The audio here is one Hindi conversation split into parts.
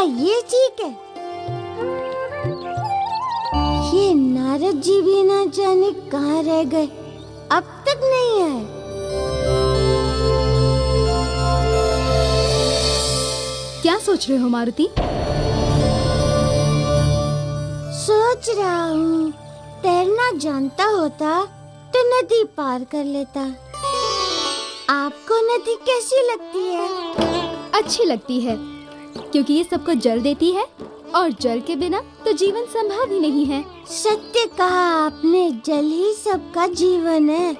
ये ठीक है। ये नारद जी भी ना जाने कहाँ रह गए, अब तक नहीं आए। क्या सोच रहे हो मारुति? सोच रहा हूँ, तैरना जानता होता तो नदी पार कर लेता। आपको नदी कैसी लगती है? अच्छी लगती है, क्योंकि ये सबको जल देती है और जल के बिना तो जीवन संभव ही नहीं है। सत्य कहा आपने, जल ही सबका जीवन है।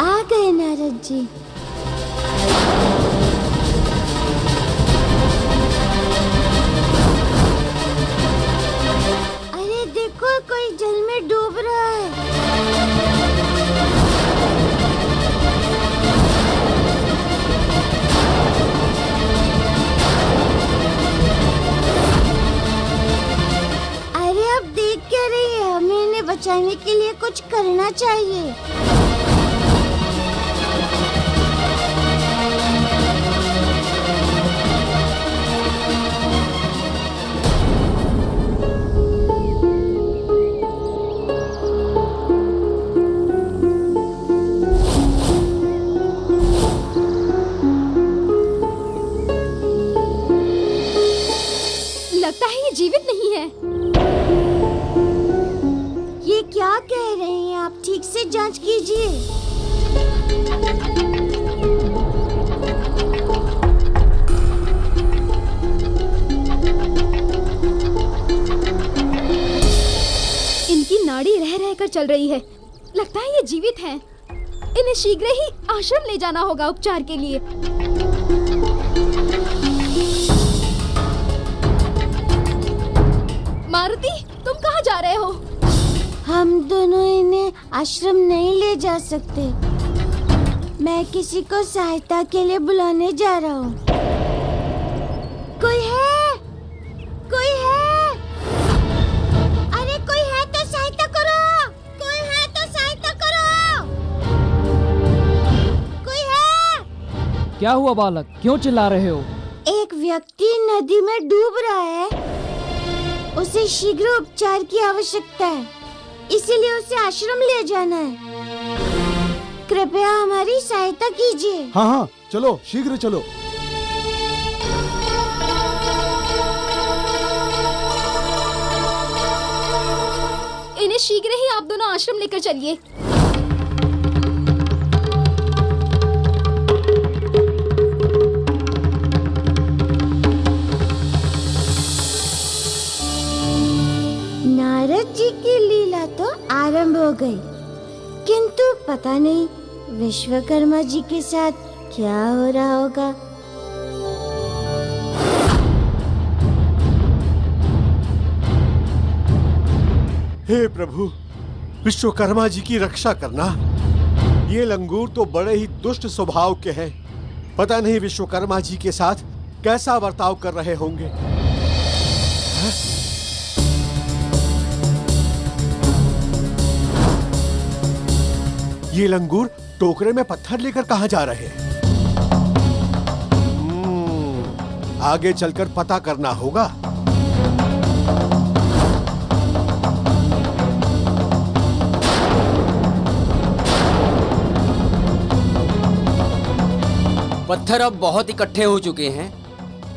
आ गए नारद जी। अरे देखो, कोई जल में डूब रहा है। बचाने के लिए कुछ करना चाहिए। लगता है ये जीवित नहीं है। ये क्या कह रहे हैं आप? ठीक से जांच कीजिए। इनकी नाड़ी रह रहकर चल रही है। लगता है ये जीवित हैं। इन्हें शीघ्र ही आश्रम ले जाना होगा उपचार के लिए। मारुति, तुम कहाँ जा रहे हो? हम दोनों इन्हें आश्रम नहीं ले जा सकते। मैं किसी को सहायता के लिए बुलाने जा रहा हूँ। कोई है? कोई है? अरे कोई है तो सहायता करो! कोई है तो सहायता करो! कोई है? क्या हुआ बालक, क्यों चिल्ला रहे हो? एक व्यक्ति नदी में डूब रहा है। उसे शीघ्र उपचार की आवश्यकता है, इसीलिए उसे आश्रम ले जाना है। कृपया हमारी सहायता कीजिए। हाँ हाँ, चलो शीघ्र चलो। इन्हें शीघ्र ही आप दोनों आश्रम लेकर चलिए। नारद जी की लीला तो आरंभ हो गई, किंतु पता नहीं विश्वकर्मा जी के साथ क्या हो रहा होगा। हे प्रभु, विश्वकर्मा जी की रक्षा करना। ये लंगूर तो बड़े ही दुष्ट स्वभाव के हैं। पता नहीं विश्वकर्मा जी के साथ कैसा बर्ताव कर रहे होंगे। ये लंगूर टोकरे में पत्थर लेकर कहाँ जा रहे हैं? आगे चलकर पता करना होगा। पत्थर अब बहुत इकट्ठे हो चुके हैं,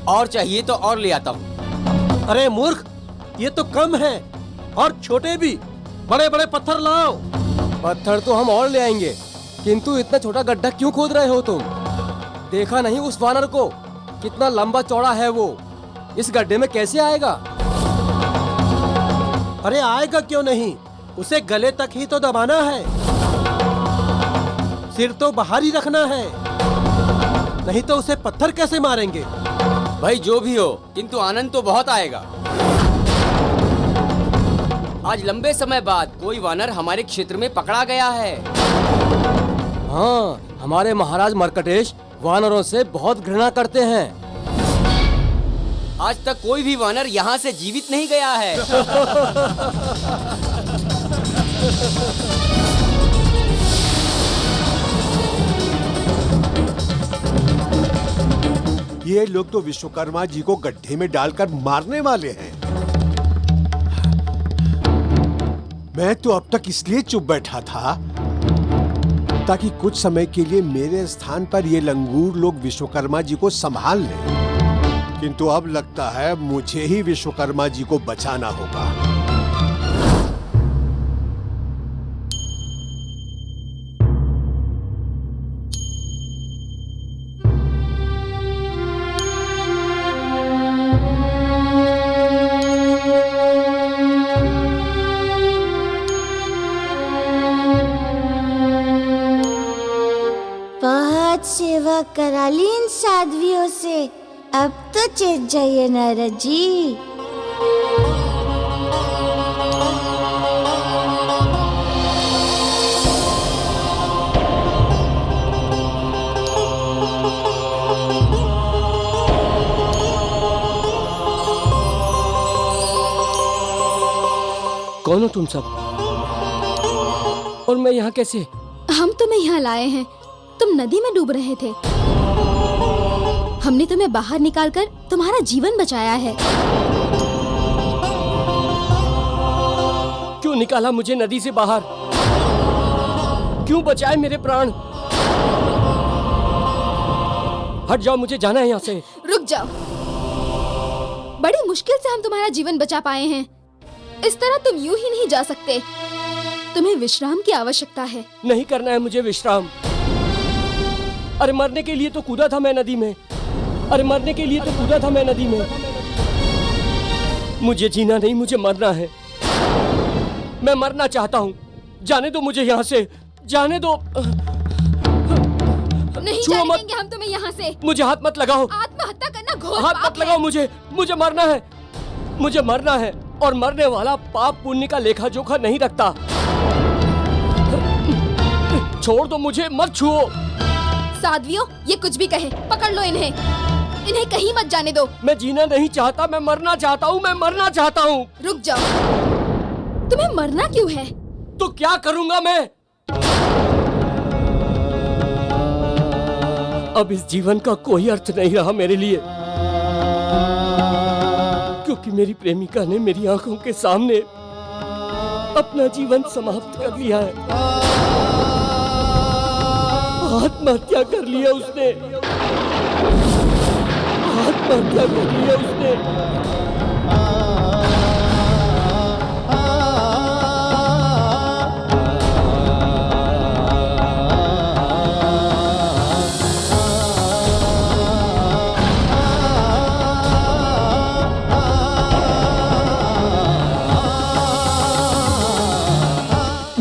और चाहिए तो और ले आता हूँ। अरे मूर्ख, ये तो कम है, और छोटे भी। बड़े बड़े पत्थर लाओ। पत्थर तो हम और ले आएंगे, किंतु इतना छोटा गड्ढा क्यों खोद रहे हो तुम? देखा नहीं उस वानर को, कितना लंबा चौड़ा है वो। इस गड्ढे में कैसे आएगा? अरे आएगा क्यों नहीं, उसे गले तक ही तो दबाना है। सिर तो बाहर ही रखना है, नहीं तो उसे पत्थर कैसे मारेंगे? भाई जो भी हो, किंतु आनंद तो बहुत आएगा। आज लंबे समय बाद कोई वानर हमारे क्षेत्र में पकड़ा गया है। हाँ, हमारे महाराज मर्कटेश वानरों से बहुत घृणा करते हैं। आज तक कोई भी वानर यहाँ से जीवित नहीं गया है। ये लोग तो विश्वकर्मा जी को गड्ढे में डालकर मारने वाले हैं। मैं तो अब तक इसलिए चुप बैठा था ताकि कुछ समय के लिए मेरे स्थान पर ये लंगूर लोग विश्वकर्मा जी को संभाल लें। किंतु अब लगता है मुझे ही विश्वकर्मा जी को बचाना होगा। बहुत सेवा करा ली इन साध्वियों से, अब तो चेत जाइए नारद जी। कौन हो तुम सब? और मैं यहाँ कैसे? हम तुम्हें यहाँ लाए हैं। तुम नदी में डूब रहे थे, हमने तुम्हें बाहर निकालकर तुम्हारा जीवन बचाया है। क्यों निकाला मुझे नदी से बाहर? क्यों बचाए मेरे प्राण? हट जाओ, मुझे जाना है यहाँ से। रुक जाओ, बड़ी मुश्किल से हम तुम्हारा जीवन बचा पाए हैं। इस तरह तुम यूं ही नहीं जा सकते। तुम्हें विश्राम की आवश्यकता है। नहीं करना है मुझे विश्राम। अरे मरने के लिए तो कूदा था मैं नदी में। अरे मरने के लिए तो कूदा था मैं नदी में। मुझे जीना नहीं, मुझे मरना है। मैं मरना चाहता हूँ। जाने दो मुझे यहाँ से, जाने दो। नहीं छुओ मत। जाने देंगे हम तुम्हें यहाँ से। मुझे हाथ मत लगाओ। आत्महत्या करना घोर हाथ पाप मत लगाओ मुझे। मुझे मरना है, मुझे मरना है। और मरने वाला पाप पुण्य का लेखा जोखा नहीं रखता। छोड़ दो मुझे, मत छुओ। साध्वियों, ये कुछ भी कहे, पकड़ लो इन्हें। इन्हें कहीं मत जाने दो। मैं जीना नहीं चाहता, मैं मरना चाहता हूँ, मैं मरना चाहता हूँ। रुक जाओ, तुम्हें मरना क्यों है? तो क्या करूंगा मैं? अब इस जीवन का कोई अर्थ नहीं रहा मेरे लिए, क्योंकि मेरी प्रेमिका ने मेरी आंखों के सामने अपना जीवन समाप्त कर लिया है। आत्महत्या कर लिया उसने। आत्महत्या कर लिया उसने।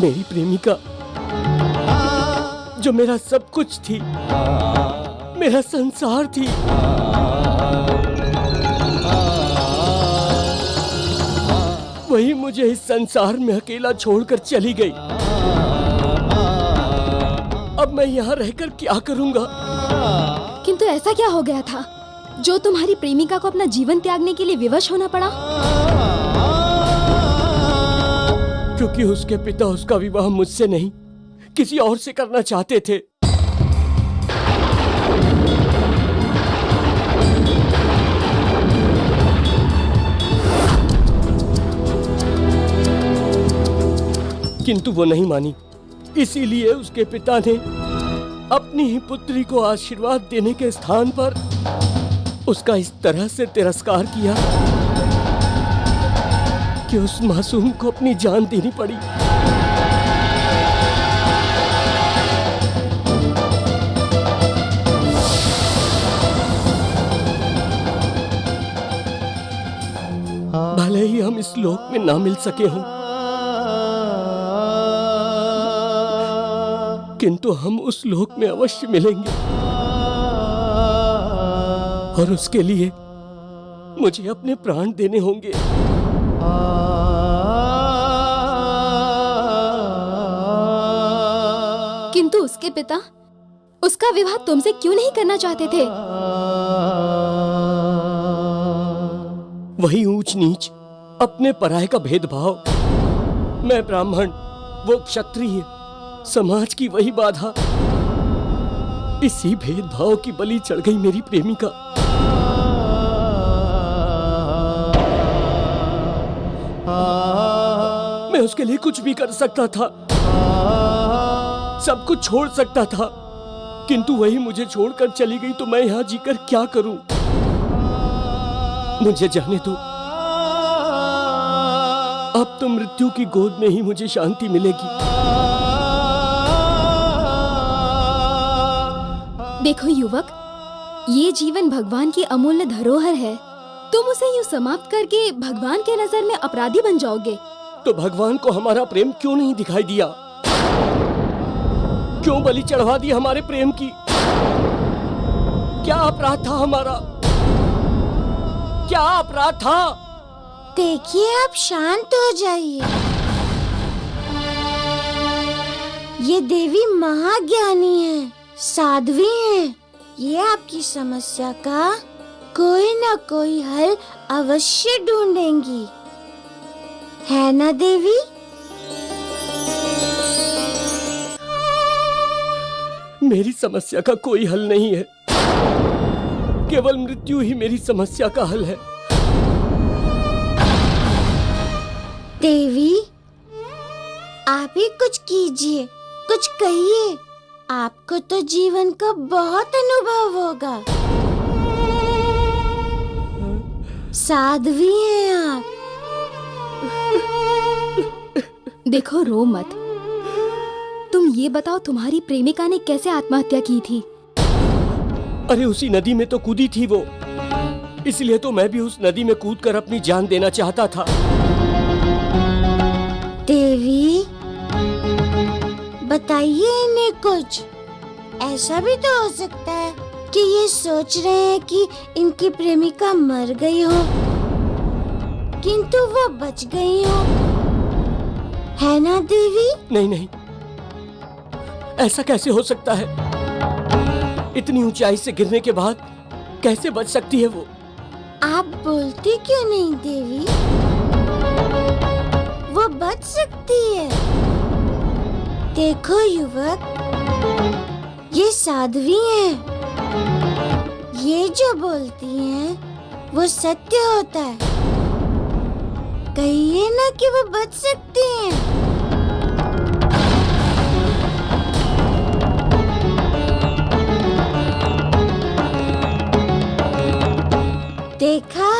मेरी प्रेमिका जो मेरा सब कुछ थी, मेरा संसार थी, वही मुझे इस संसार में अकेला छोड़कर चली गई। अब मैं यहाँ रहकर क्या करूँगा? किंतु ऐसा क्या हो गया था जो तुम्हारी प्रेमिका को अपना जीवन त्यागने के लिए विवश होना पड़ा? क्योंकि उसके पिता उसका विवाह मुझसे नहीं, किसी और से करना चाहते थे। किंतु वो नहीं मानी। इसीलिए उसके पिता ने अपनी ही पुत्री को आशीर्वाद देने के स्थान पर उसका इस तरह से तिरस्कार किया कि उस मासूम को अपनी जान देनी पड़ी। भले ही हम इस लोक में ना मिल सके हों, किंतु हम उस लोक में अवश्य मिलेंगे। और उसके लिए मुझे अपने प्राण देने होंगे। किंतु उसके पिता उसका विवाह तुमसे क्यों नहीं करना चाहते थे? वही ऊंच नीच, अपने पराये का भेदभाव। मैं ब्राह्मण, वो क्षत्रिय, समाज की वही बाधा। इसी भेदभाव की बलि चढ़ गई मेरी प्रेमिका। मैं उसके लिए कुछ भी कर सकता था, सब कुछ छोड़ सकता था, किंतु वही मुझे छोड़कर चली गई तो मैं यहाँ जीकर क्या करूं? मुझे जाने दो, अब तो मृत्यु की गोद में ही मुझे शांति मिलेगी। देखो युवक, ये जीवन भगवान की अमूल्य धरोहर है। तुम उसे यूं समाप्त करके भगवान के नजर में अपराधी बन जाओगे। तो भगवान को हमारा प्रेम क्यों नहीं दिखाई दिया? क्यों बलि चढ़वा दी हमारे प्रेम की? क्या अपराध था हमारा? क्या अपराध था? देखिए, आप शांत हो जाइए। ये देवी महाज्ञानी है, साध्वी है। ये आपकी समस्या का कोई ना कोई हल अवश्य ढूंढेंगी, है ना देवी? मेरी समस्या का कोई हल नहीं है, केवल मृत्यु ही मेरी समस्या का हल है। देवी, आप ही कुछ कीजिए, कुछ कहिए। आपको तो जीवन का बहुत अनुभव होगा। साध्वी हैं आप। देखो, रो मत। तुम ये बताओ, तुम्हारी प्रेमिका ने कैसे आत्महत्या की थी? अरे उसी नदी में तो कूदी थी वो, इसलिए तो मैं भी उस नदी में कूदकर अपनी जान देना चाहता था। देवी, बताइए इन्हें कुछ। ऐसा भी तो हो सकता है कि ये सोच रहे हैं कि इनकी प्रेमिका मर गई हो, किंतु वो बच गई हो, है ना देवी? नहीं नहीं, ऐसा कैसे हो सकता है? इतनी ऊंचाई से गिरने के बाद कैसे बच सकती है वो? आप बोलती क्यों नहीं देवी? वो बच सकती है। देखो युवक, ये साध्वी हैं। ये जो बोलती हैं वो सत्य होता है। कहिए ना कि वो बच सकती हैं। देखा,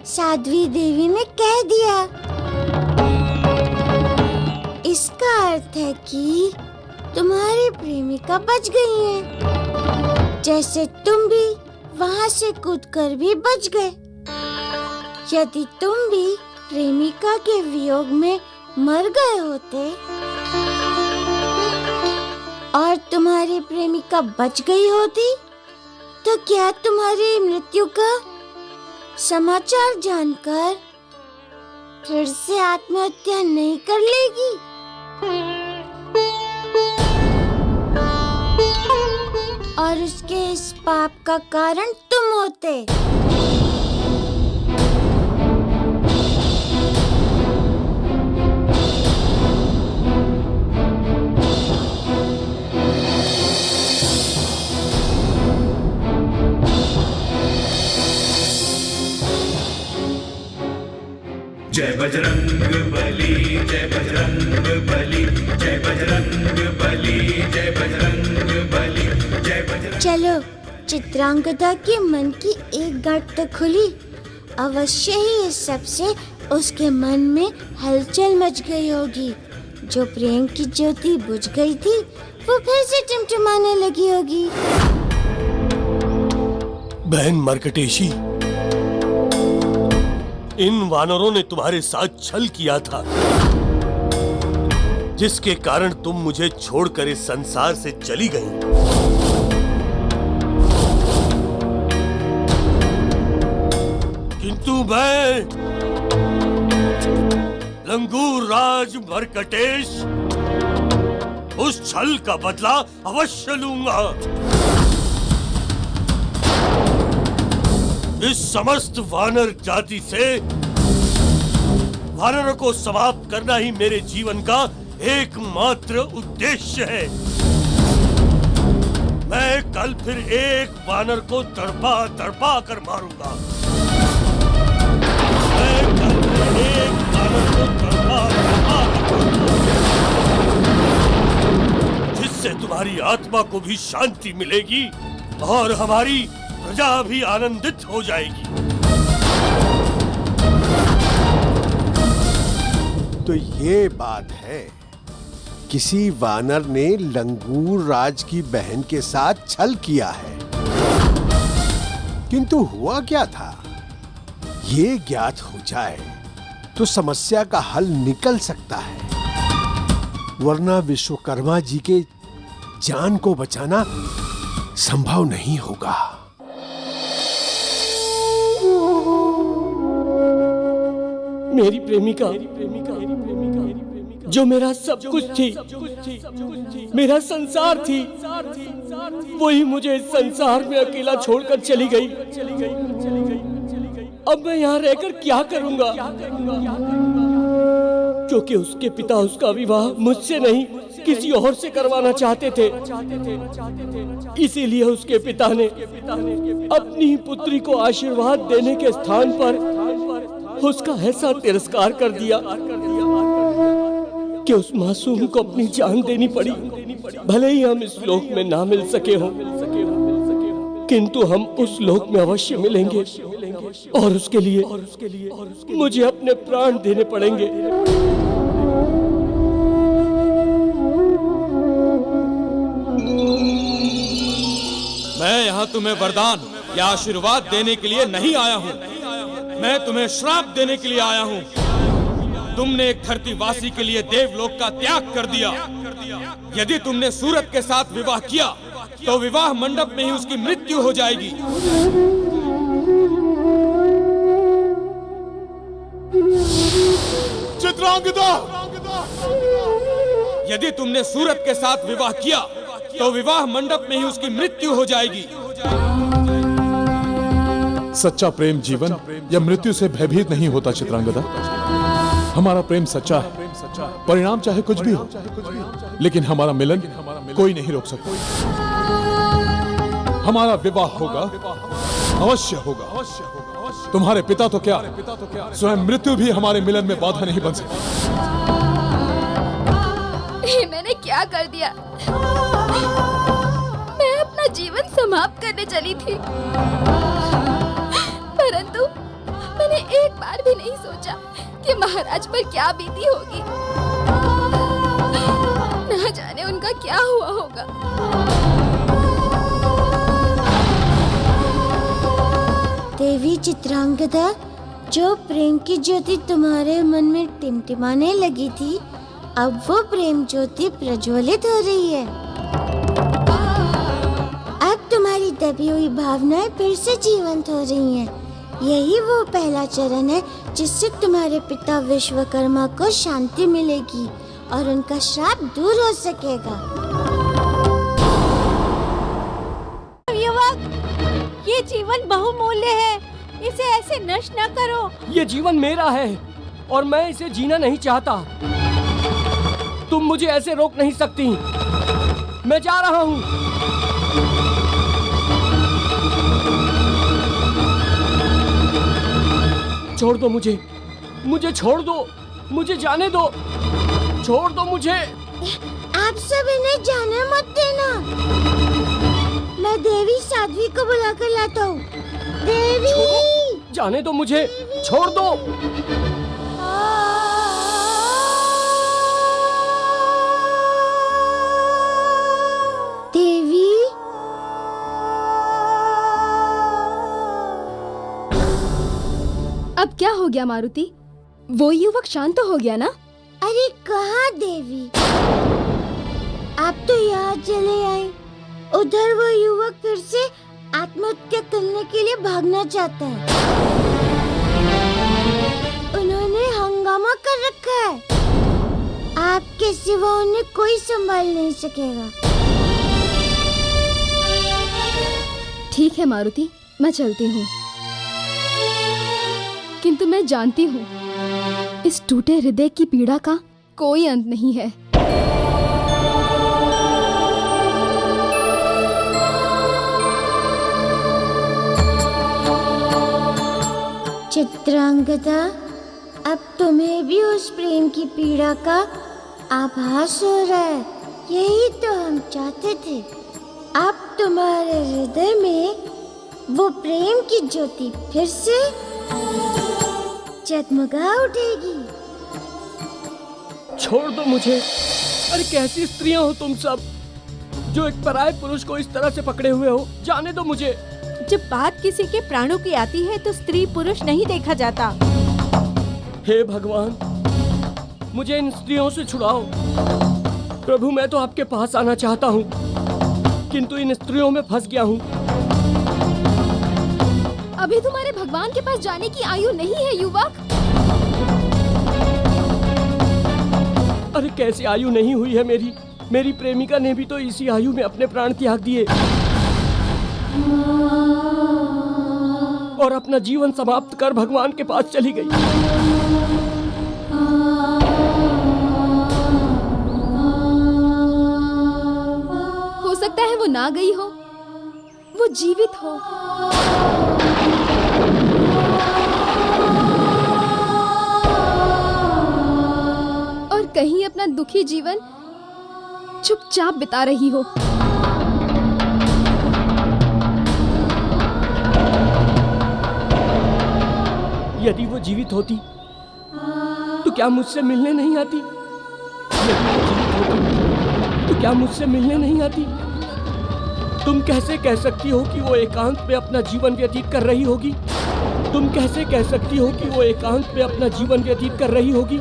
साध्वी देवी ने कह दिया। इसका अर्थ है कि तुम्हारी प्रेमिका बच गई है, जैसे तुम भी वहां से कूदकर भी बच गए। यदि तुम भी प्रेमिका के वियोग में मर गए होते और तुम्हारी प्रेमिका बच गई होती, तो क्या तुम्हारी मृत्यु का समाचार जानकर फिर से आत्महत्या नहीं कर लेगी? और उसके इस पाप का कारण तुम होते। जय बजरंग बली, जय बजरंग बली, जय बजरंग बली, जय बजरंग बली, जय बजरंग। चलो, चित्रांगदा के मन की एक गांठ तो खुली। अवश्य ही इस सब से उसके मन में हलचल मच गई होगी। जो प्रेम की ज्योति बुझ गई थी, वो फिर से टिमटिमाने लगी होगी। बहन मरकटेशी, इन वानरों ने तुम्हारे साथ छल किया था, जिसके कारण तुम मुझे छोड़कर इस संसार से चली गई। किंतु मैं लंगूर राज मरकटेश उस छल का बदला अवश्य लूंगा। इस समस्त वानर जाति से वानरों को समाप्त करना ही मेरे जीवन का एकमात्र उद्देश्य है। मैं कल फिर एक वानर को तड़पा तड़पा कर मारूंगा। मैं कल फिर एक वानर को तड़पा तड़पा कर इससे तुम्हारी आत्मा को भी शांति मिलेगी और हमारी प्रजा भी आनंदित हो जाएगी। तो ये बात है, किसी वानर ने लंगूर राज की बहन के साथ छल किया है, किंतु हुआ क्या था ये ज्ञात हो जाए तो समस्या का हल निकल सकता है, वरना विश्वकर्मा जी के जान को बचाना संभव नहीं होगा। मेरी प्रेमिका जो मेरा सब कुछ थी, मेरा संसार थी, वही मुझे इस संसार में अकेला छोड़कर चली गई। अब मैं यहाँ रहकर क्या करूँगा? क्योंकि उसके पिता उसका विवाह मुझसे नहीं किसी और से करवाना चाहते थे, इसीलिए उसके पिता ने अपनी ही पुत्री को आशीर्वाद देने के स्थान पर उसका ऐसा तिरस्कार कर दिया कि उस मासूम को अपनी जान देनी पड़ी। भले ही हम इस लोक में ना मिल सके हों, किंतु हम उस लोक में अवश्य मिलेंगे और उसके लिए मुझे अपने प्राण देने पड़ेंगे। मैं यहाँ तुम्हें वरदान या आशीर्वाद देने के लिए नहीं आया हूँ, मैं तुम्हें श्राप देने के लिए आया हूँ। तुमने एक धरतीवासी के लिए देवलोक का त्याग कर दिया। यदि तुमने सूरत के साथ विवाह किया तो विवाह मंडप में ही उसकी मृत्यु हो जाएगी। चित्रांगदा! यदि तुमने सूरत के साथ विवाह किया तो विवाह मंडप में ही उसकी मृत्यु हो जाएगी। सच्चा प्रेम जीवन या मृत्यु से भयभीत नहीं होता चित्रांगदा। हमारा प्रेम सच्चा है, परिणाम चाहे कुछ भी हो, लेकिन हमारा मिलन कोई नहीं रोक सकता। हमारा विवाह होगा, अवश्य होगा। तुम्हारे पिता तो क्या, स्वयं मृत्यु भी हमारे मिलन में बाधा नहीं बन सकती। मैंने क्या कर दिया? मैं अपना जीवन समाप्त करने चली थी, परंतु मैंने एक बार भी नहीं सोचा कि महाराज पर क्या बीती होगी। न जाने उनका क्या हुआ होगा। देवी चित्रांगदा, जो प्रेम की ज्योति तुम्हारे मन में टिमटिमाने लगी थी, अब वो प्रेम ज्योति प्रज्वलित हो रही है। अब तुम्हारी दबी हुई भावनाएं फिर से जीवंत हो रही हैं। यही वो पहला चरण है जिससे तुम्हारे पिता विश्वकर्मा को शांति मिलेगी और उनका श्राप दूर हो सकेगा। युवक, ये जीवन बहुमूल्य है, इसे ऐसे नष्ट न करो। ये जीवन मेरा है और मैं इसे जीना नहीं चाहता। तुम मुझे ऐसे रोक नहीं सकती। मैं जा रहा हूँ। छोड़ दो मुझे, मुझे छोड़ दो, मुझे जाने दो, छोड़ दो मुझे। आप सब इन्हें जाने मत देना। मैं देवी साध्वी को बुला कर लाता हूँ। देवी! जाने दो मुझे, छोड़ दो। देवी! अब क्या हो गया मारुति? वो युवक शांत तो हो गया ना? अरे कहाँ देवी? आप तो यहाँ चले आए। उधर वो युवक फिर से आत्महत्या करने के लिए भागना चाहता है। उन्होंने हंगामा कर रखा है। आपके सिवा उन्हें कोई संभाल नहीं सकेगा। ठीक है मारुति, मैं चलती हूँ, किंतु मैं जानती हूँ इस टूटे हृदय की पीड़ा का कोई अंत नहीं है। चित्रांगदा, अब तुम्हें भी उस प्रेम की पीड़ा का आभास हो रहा है। यही तो हम चाहते थे। अब तुम्हारे हृदय में वो प्रेम की ज्योति फिर से जगमगा उठेगी। छोड़ दो मुझे। अरे कैसी स्त्रियां हो तुम सब, जो एक पराये पुरुष को इस तरह से पकड़े हुए हो। जाने दो मुझे। जब बात किसी के प्राणों की आती है तो स्त्री पुरुष नहीं देखा जाता। हे भगवान, मुझे इन स्त्रियों से छुड़ाओ। प्रभु, मैं तो आपके पास आना चाहता हूँ, किंतु इन स्त्रियों में फंस गया हूँ। अभी तुम्हारे भगवान के पास जाने की आयु नहीं है युवक। अरे कैसी आयु नहीं हुई है मेरी? मेरी प्रेमिका ने भी तो इसी आयु में अपने प्राण त्याग दिए और अपना जीवन समाप्त कर भगवान के पास चली गई। हो सकता है वो ना गई हो, वो जीवित हो। और कहीं अपना दुखी जीवन चुपचाप बिता रही हो। यदि वो जीवित होती तो क्या मुझसे मिलने नहीं आती? यदि वो जीवित होती तो क्या मुझसे मिलने नहीं आती? तुम कैसे कह सकती हो कि वो एकांत में अपना जीवन व्यतीत कर रही होगी? तुम कैसे कह सकती हो कि वो एकांत में अपना जीवन व्यतीत कर रही होगी?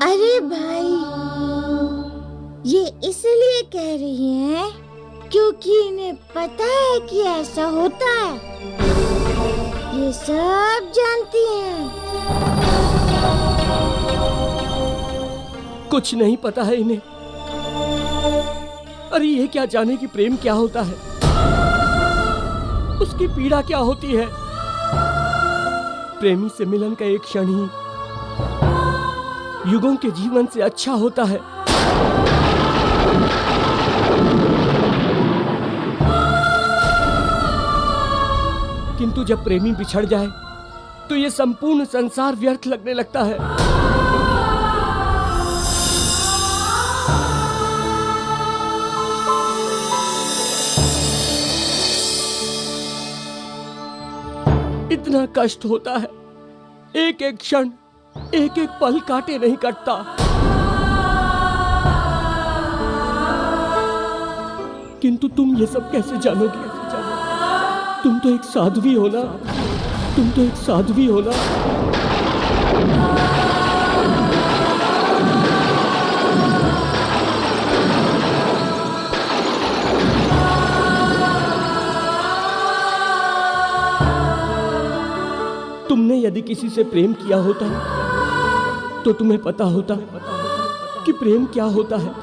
अरे भाई, ये इसलिए कह रही हैं क्योंकि इन्हें पता है कि ऐसा होता है। ये सब जानती हैं। कुछ नहीं पता है इन्हें। अरे ये क्या जाने कि प्रेम क्या होता है, उसकी पीड़ा क्या होती है। प्रेमी से मिलन का एक क्षण ही युगों के जीवन से अच्छा होता है। किंतु जब प्रेमी बिछड़ जाए तो ये संपूर्ण संसार व्यर्थ लगने लगता है। इतना कष्ट होता है, एक एक क्षण, एक एक पल काटे नहीं कटता। किंतु तुम ये सब कैसे जानोगी? तुम तो एक साध्वी हो ना, तुम तो एक साध्वी हो ना। तुमने यदि किसी से प्रेम किया होता तो तुम्हें पता होता कि प्रेम क्या होता है।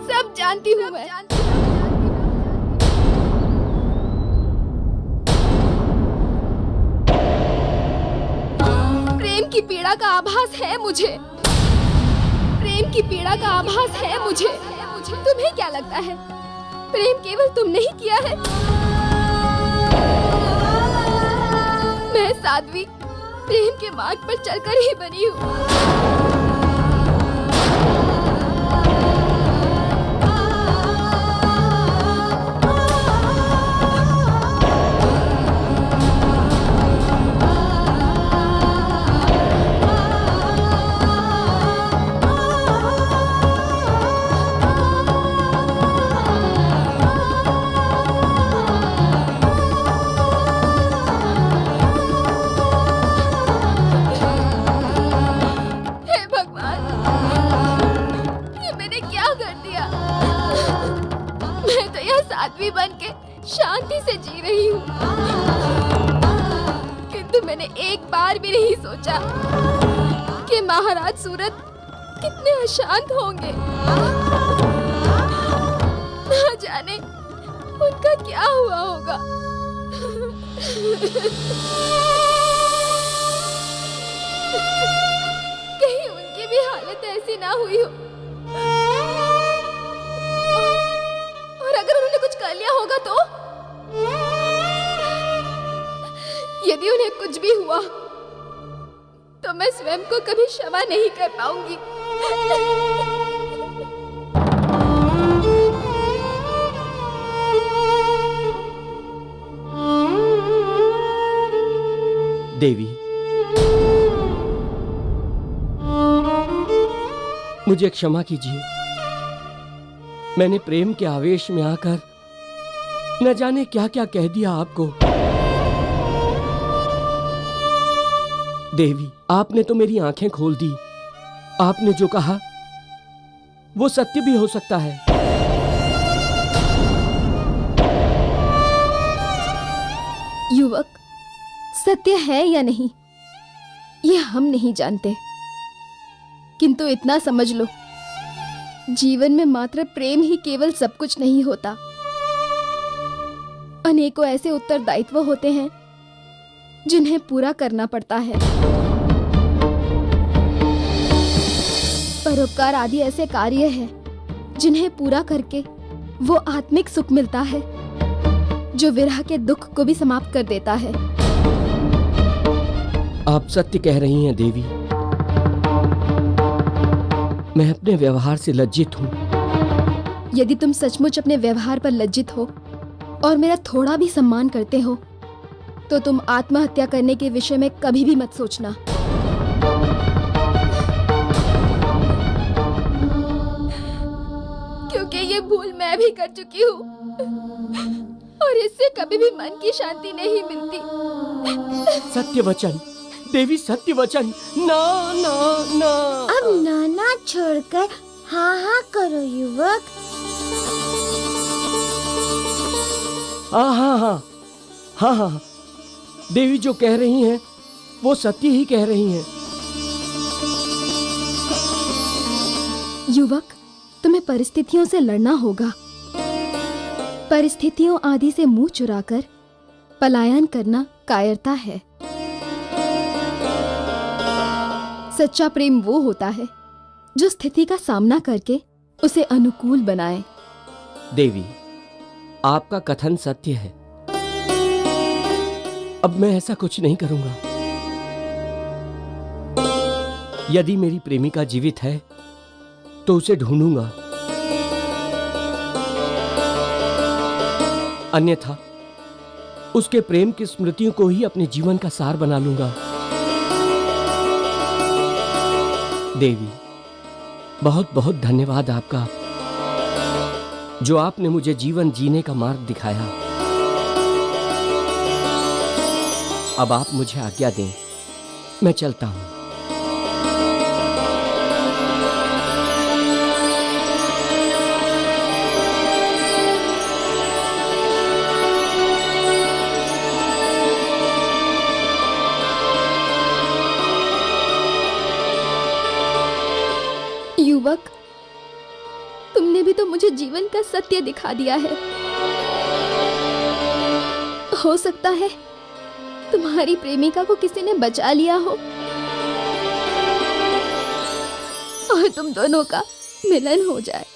सब जानती हूँ मैं। प्रेम की पीड़ा का आभास है मुझे। प्रेम की पीड़ा का आभास है मुझे। तुम्हें क्या लगता है प्रेम केवल तुमने ही किया है? मैं साध्वी प्रेम के मार्ग पर चलकर ही बनी हूँ। साध्वी बन के शांति से जी रही हूँ, किंतु मैंने एक बार भी नहीं सोचा कि महाराज सूरत कितने अशांत होंगे। ना जाने उनका क्या हुआ होगा। कहीं उनकी भी हालत ऐसी ना हुई हो। और अगर उन्होंने कुछ कर लिया होगा तो? यदि उन्हें कुछ भी हुआ तो मैं स्वयं को कभी क्षमा नहीं कर पाऊंगी। देवी, मुझे क्षमा कीजिए। मैंने प्रेम के आवेश में आकर न जाने क्या क्या कह दिया आपको। देवी, आपने तो मेरी आंखें खोल दी। आपने जो कहा वो सत्य भी हो सकता है। युवक, सत्य है या नहीं ये हम नहीं जानते, किंतु इतना समझ लो, जीवन में मात्र प्रेम ही केवल सब कुछ नहीं होता। अनेकों ऐसे उत्तरदायित्व होते हैं जिन्हें पूरा करना पड़ता है। परोपकार आदि ऐसे कार्य हैं जिन्हें पूरा करके वो आत्मिक सुख मिलता है जो विरह के दुख को भी समाप्त कर देता है। आप सत्य कह रही हैं देवी। मैं अपने व्यवहार से लज्जित हूं। यदि तुम सचमुच अपने व्यवहार पर लज्जित हो और मेरा थोड़ा भी सम्मान करते हो तो तुम आत्महत्या करने के विषय में कभी भी मत सोचना। क्योंकि ये भूल मैं भी कर चुकी हूँ और इससे कभी भी मन की शांति नहीं मिलती। सत्य वचन देवी, सत्य वचन। ना ना ना। अब नाना छोड़कर हाँ हाँ करो युवक। हाँ हाँ हाँ हाँ हाँ, देवी जो कह रही हैं वो सत्य ही कह रही हैं। युवक, तुम्हें परिस्थितियों से लड़ना होगा। परिस्थितियों आदि से मुंह चुराकर पलायन करना कायरता है। सच्चा प्रेम वो होता है जो स्थिति का सामना करके उसे अनुकूल बनाए। देवी, आपका कथन सत्य है। अब मैं ऐसा कुछ नहीं करूंगा। यदि मेरी प्रेमिका जीवित है तो उसे ढूंढूंगा, अन्यथा उसके प्रेम की स्मृतियों को ही अपने जीवन का सार बना लूंगा। देवी, बहुत बहुत धन्यवाद आपका, जो आपने मुझे जीवन जीने का मार्ग दिखाया। अब आप मुझे आज्ञा दें, मैं चलता हूं। युवक, तुमने भी तो मुझे जीवन का सत्य दिखा दिया है। हो सकता है तुम्हारी प्रेमिका को किसी ने बचा लिया हो और तुम दोनों का मिलन हो जाए।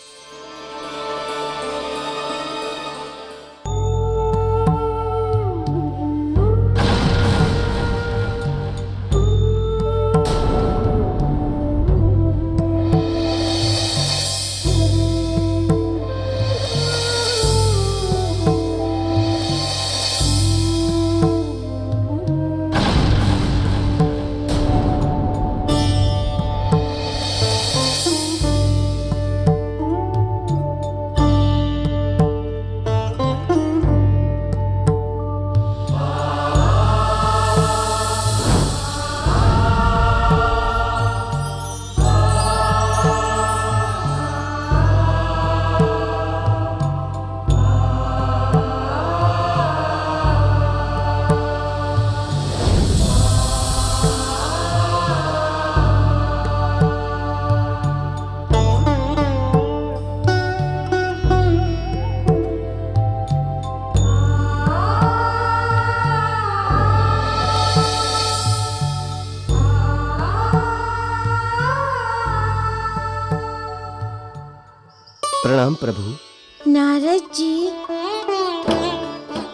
प्रणाम प्रभु। नारद जी,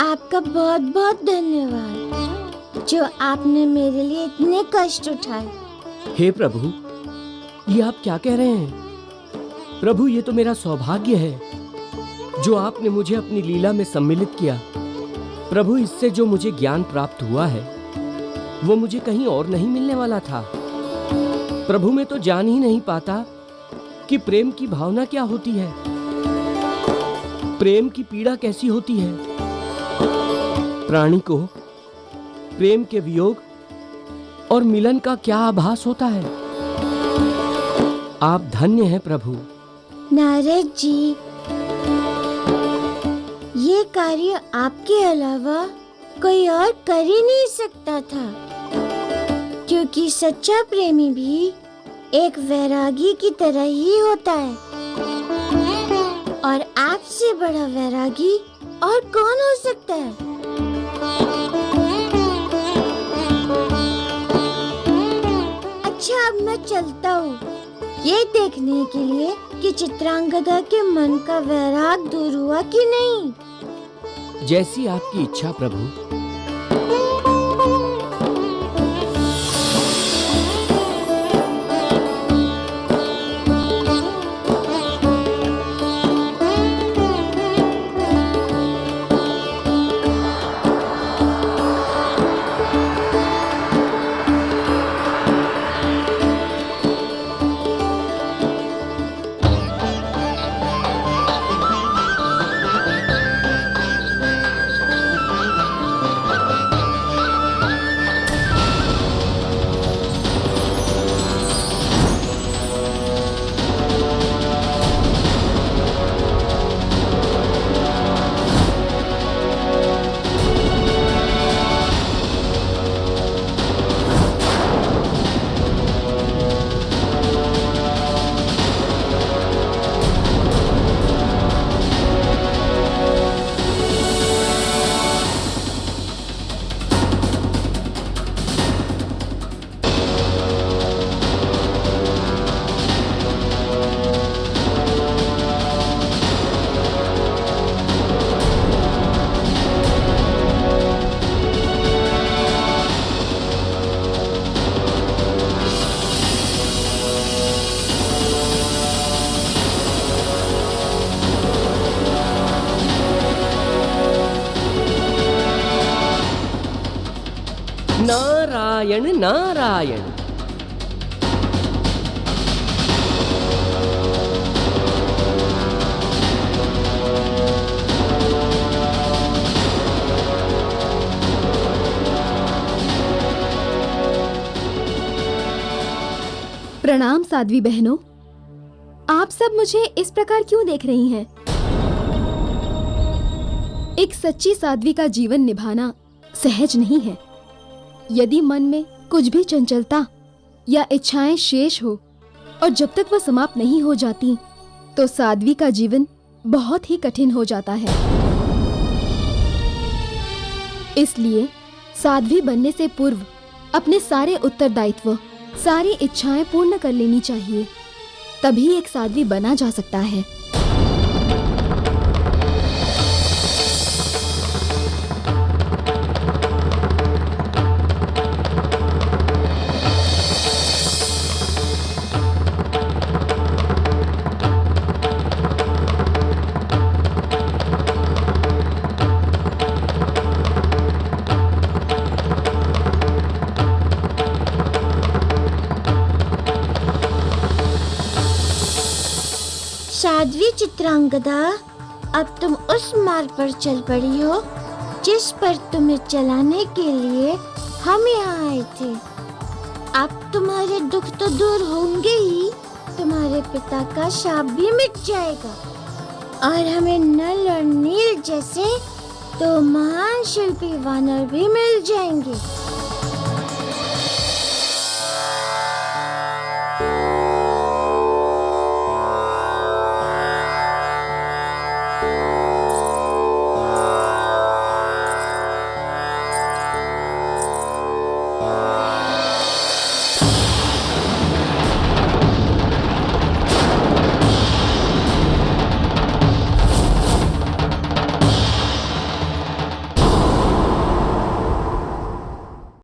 आपका बहुत बहुत धन्यवाद जो आपने मेरे लिए इतने कष्ट उठाए। हे प्रभु, ये आप क्या कह रहे हैं? प्रभु, ये तो मेरा सौभाग्य है जो आपने मुझे अपनी लीला में सम्मिलित किया। प्रभु, इससे जो मुझे ज्ञान प्राप्त हुआ है वो मुझे कहीं और नहीं मिलने वाला था। प्रभु, मैं तो जान ही नहीं पाता कि प्रेम की भावना क्या होती है, प्रेम की पीड़ा कैसी होती है। प्राणी को प्रेम के वियोग और मिलन का क्या आभास होता है। आप धन्य हैं प्रभु। नारद जी, ये कार्य आपके अलावा कोई और कर ही नहीं सकता था, क्योंकि सच्चा प्रेमी भी एक वैरागी की तरह ही होता है, और आपसे बड़ा वैरागी और कौन हो सकता है। अच्छा, अब मैं चलता हूँ ये देखने के लिए कि चित्रांगदा के मन का वैराग दूर हुआ कि नहीं। जैसी आपकी इच्छा प्रभु। नारायण नारायण। प्रणाम साध्वी बहनों, आप सब मुझे इस प्रकार क्यों देख रही हैं? एक सच्ची साध्वी का जीवन निभाना सहज नहीं है। यदि मन में कुछ भी चंचलता या इच्छाएं शेष हो और जब तक वह समाप्त नहीं हो जाती, तो साध्वी का जीवन बहुत ही कठिन हो जाता है। इसलिए साध्वी बनने से पूर्व अपने सारे उत्तरदायित्व, सारी इच्छाएं पूर्ण कर लेनी चाहिए, तभी एक साध्वी बना जा सकता है। साध्वी चित्रांगदा, अब तुम उस मार्ग पर चल पड़ी हो जिस पर तुम्हें चलाने के लिए हम यहाँ आए थे। अब तुम्हारे दुख तो दूर होंगे ही, तुम्हारे पिता का शाप भी मिट जाएगा और हमें नल और नील जैसे दो महान शिल्पी वानर भी मिल जाएंगे।